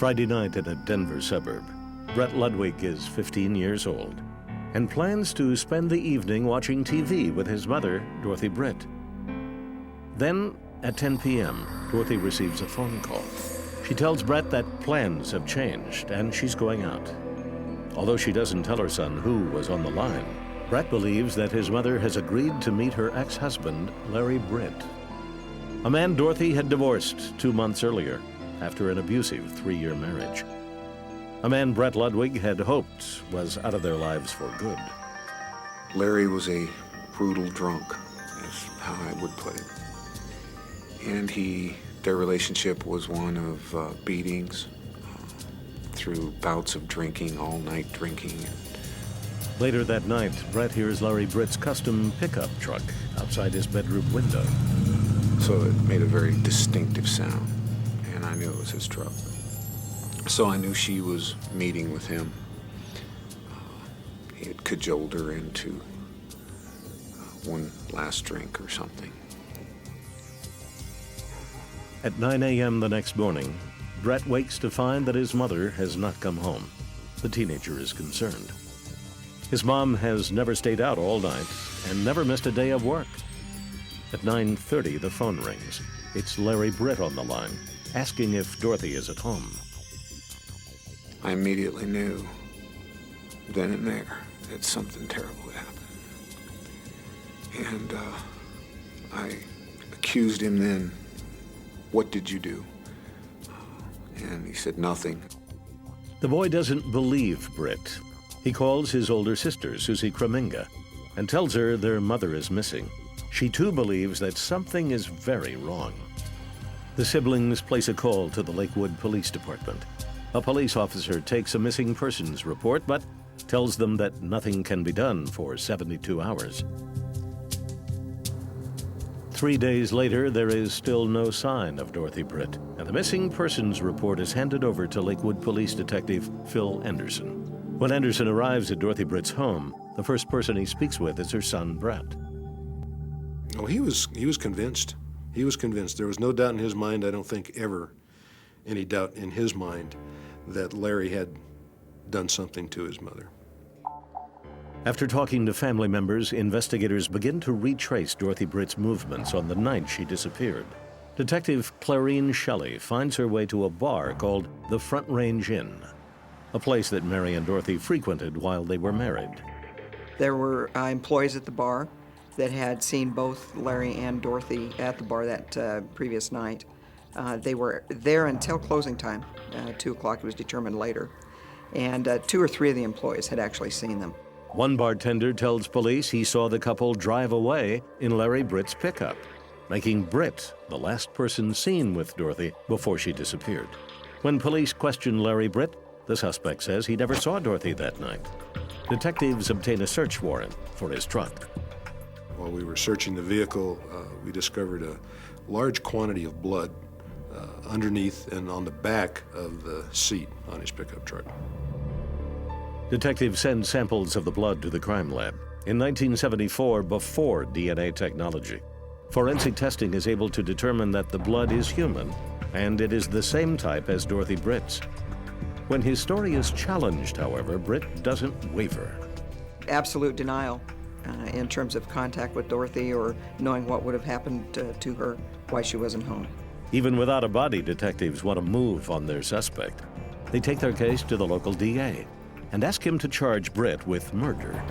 Friday night in a Denver suburb, Brett Ludwig is 15 years old and plans to spend the evening watching TV with his mother, Dorothy Britt. Then, at 10 p.m., Dorothy receives a phone call. She tells Brett that plans have changed and she's going out. Although she doesn't tell her son who was on the line, Brett believes that his mother has agreed to meet her ex-husband, Larry Britt, a man Dorothy had divorced 2 months earlier after an abusive 3-year marriage. A man Brett Ludwig had hoped was out of their lives for good. Larry was a brutal drunk, is how I would put it. And their relationship was one of beatings through bouts of drinking, all-night drinking. Later that night, Brett hears Larry Britt's custom pickup truck outside his bedroom window. So it made a very distinctive sound, and I knew it was his truck. So I knew she was meeting with him. He had cajoled her into one last drink or something. At 9 a.m. the next morning, Brett wakes to find that his mother has not come home. The teenager is concerned. His mom has never stayed out all night and never missed a day of work. At 9:30, the phone rings. It's Larry Britt on the line, asking if Dorothy is at home. I immediately knew, then and there, that something terrible had happened. And I accused him then, "What did you do?" And he said, "Nothing." The boy doesn't believe Britt. He calls his older sister, Susie Kreminga, and tells her their mother is missing. She too believes that something is very wrong. The siblings place a call to the Lakewood Police Department. A police officer takes a missing persons report, but tells them that nothing can be done for 72 hours. 3 days later, there is still no sign of Dorothy Britt, and the missing persons report is handed over to Lakewood Police Detective Phil Anderson. When Anderson arrives at Dorothy Britt's home, the first person he speaks with is her son, Brett. Oh, he was convinced. He was convinced. There was no doubt in his mind, I don't think ever any doubt in his mind, that Larry had done something to his mother. After talking to family members, investigators begin to retrace Dorothy Britt's movements on the night she disappeared. Detective Clarine Shelley finds her way to a bar called the Front Range Inn, a place that Mary and Dorothy frequented while they were married. There were employees at the bar that had seen both Larry and Dorothy at the bar that previous night. They were there until closing time. 2 o'clock, it was determined later. And 2 or 3 of the employees had actually seen them. One bartender tells police he saw the couple drive away in Larry Britt's pickup, making Britt the last person seen with Dorothy before she disappeared. When police question Larry Britt, the suspect says he never saw Dorothy that night. Detectives obtain a search warrant for his truck. While we were searching the vehicle, we discovered a large quantity of blood underneath and on the back of the seat on his pickup truck. Detectives send samples of the blood to the crime lab. In 1974, before DNA technology, forensic testing is able to determine that the blood is human, and it is the same type as Dorothy Britt's. When his story is challenged, however, Britt doesn't waver. Absolute denial in terms of contact with Dorothy or knowing what would have happened to her, why she wasn't home. Even without a body, detectives want to move on their suspect. They take their case to the local DA and ask him to charge Britt with murder.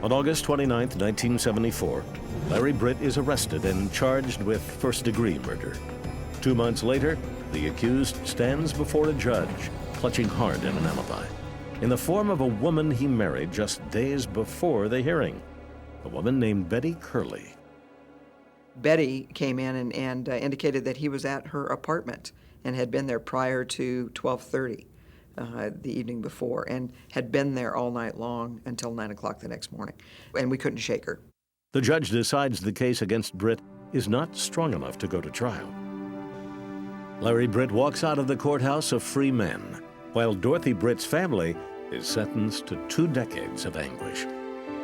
On August 29, 1974, Larry Britt is arrested and charged with first-degree murder. 2 months later, the accused stands before a judge, clutching hard at an alibi, in the form of a woman he married just days before the hearing, a woman named Betty Curley. Betty came in and indicated that he was at her apartment and had been there prior to 12:30 the evening before and had been there all night long until 9 o'clock the next morning, and we couldn't shake her. The judge decides the case against Britt is not strong enough to go to trial. Larry Britt walks out of the courthouse a free man, while Dorothy Britt's family is sentenced to 2 decades of anguish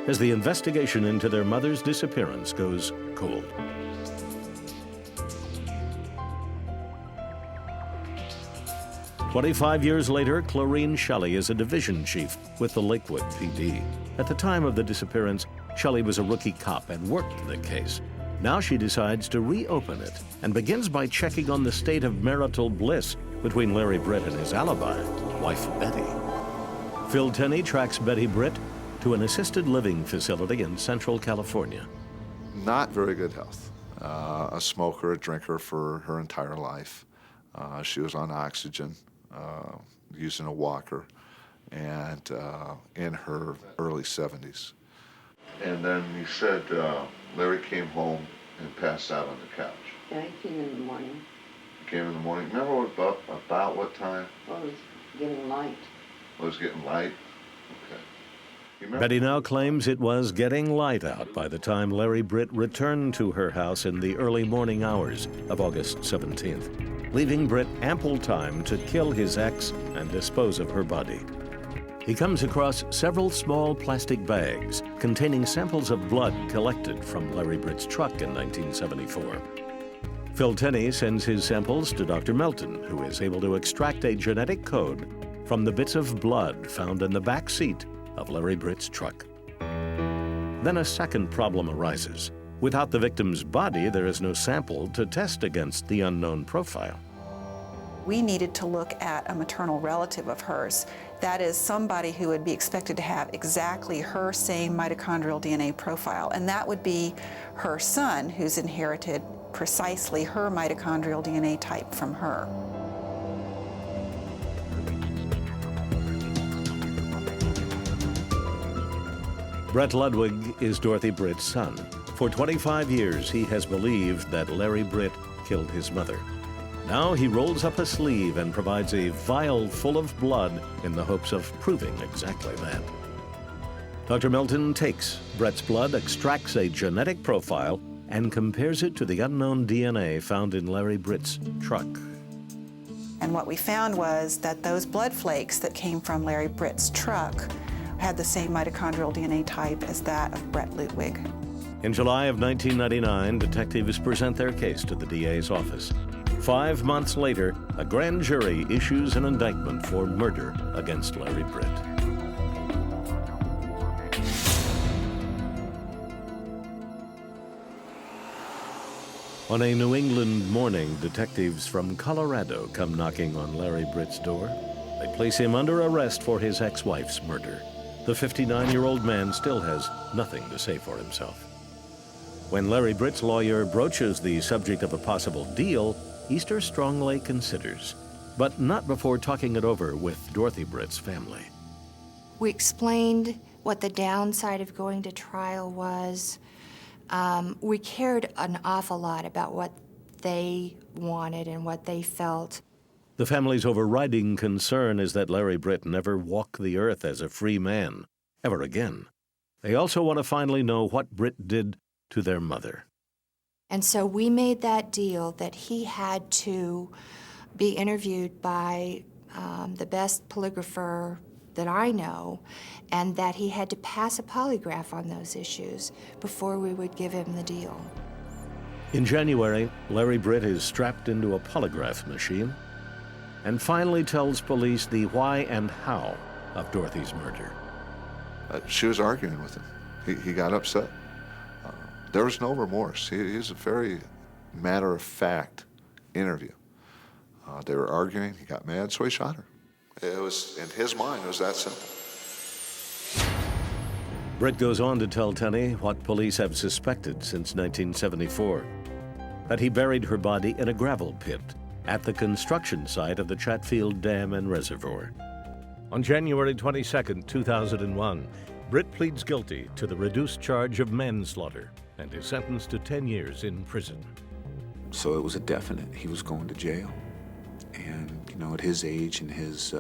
as the investigation into their mother's disappearance goes cold. 25 years later, Clarine Shelley is a division chief with the Lakewood PD. At the time of the disappearance, Shelley was a rookie cop and worked the case. Now she decides to reopen it and begins by checking on the state of marital bliss between Larry Britt and his alibi, wife Betty. Phil Tenney tracks Betty Britt to an assisted living facility in Central California. Not very good health. A smoker, a drinker for her entire life. She was on oxygen, using a walker, and in her early 70s. And then he said Larry came home and passed out on the couch. Yeah, he came in the morning. He came in the morning. Remember about what time? Well, it was getting light. It was getting light? Okay. Betty now claims it was getting light out by the time Larry Britt returned to her house in the early morning hours of August 17th, leaving Britt ample time to kill his ex and dispose of her body. He comes across several small plastic bags containing samples of blood collected from Larry Britt's truck in 1974. Phil Tenney sends his samples to Dr. Melton, who is able to extract a genetic code from the bits of blood found in the back seat of Larry Britt's truck. Then a second problem arises. Without the victim's body, there is no sample to test against the unknown profile. We needed to look at a maternal relative of hers. That is somebody who would be expected to have exactly her same mitochondrial DNA profile, and that would be her son, who's inherited precisely her mitochondrial DNA type from her. Brett Ludwig is Dorothy Britt's son. For 25 years, he has believed that Larry Britt killed his mother. Now he rolls up a sleeve and provides a vial full of blood in the hopes of proving exactly that. Dr. Melton takes Brett's blood, extracts a genetic profile, and compares it to the unknown DNA found in Larry Britt's truck. And what we found was that those blood flakes that came from Larry Britt's truck had the same mitochondrial DNA type as that of Brett Ludwig. In July of 1999, detectives present their case to the DA's office. 5 months later, a grand jury issues an indictment for murder against Larry Britt. On a New England morning, detectives from Colorado come knocking on Larry Britt's door. They place him under arrest for his ex-wife's murder. The 59-year-old man still has nothing to say for himself. When Larry Britt's lawyer broaches the subject of a possible deal, Easter strongly considers, but not before talking it over with Dorothy Britt's family. We explained what the downside of going to trial was. We cared an awful lot about what they wanted and what they felt. The family's overriding concern is that Larry Britt never walk the earth as a free man, ever again. They also want to finally know what Britt did to their mother. And so we made that deal that he had to be interviewed by the best polygrapher that I know, and that he had to pass a polygraph on those issues before we would give him the deal. In January, Larry Britt is strapped into a polygraph machine and finally tells police the why and how of Dorothy's murder. She was arguing with him. He got upset. There was no remorse. He's a very matter-of-fact interview. They were arguing, he got mad, so he shot her. It was, in his mind, it was that simple. Britt goes on to tell Tenney what police have suspected since 1974, that he buried her body in a gravel pit at the construction site of the Chatfield Dam and Reservoir. On January 22, 2001, Britt pleads guilty to the reduced charge of manslaughter and is sentenced to 10 years in prison. So it was a definite. He was going to jail. And, you know, at his age and his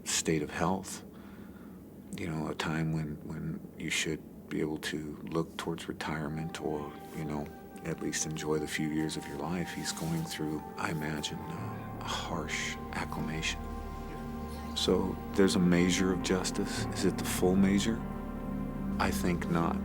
state of health, you know, a time when you should be able to look towards retirement or, you know, at least enjoy the few years of your life, he's going through, I imagine, a harsh acclimation. So there's a measure of justice. Is it the full measure? I think not.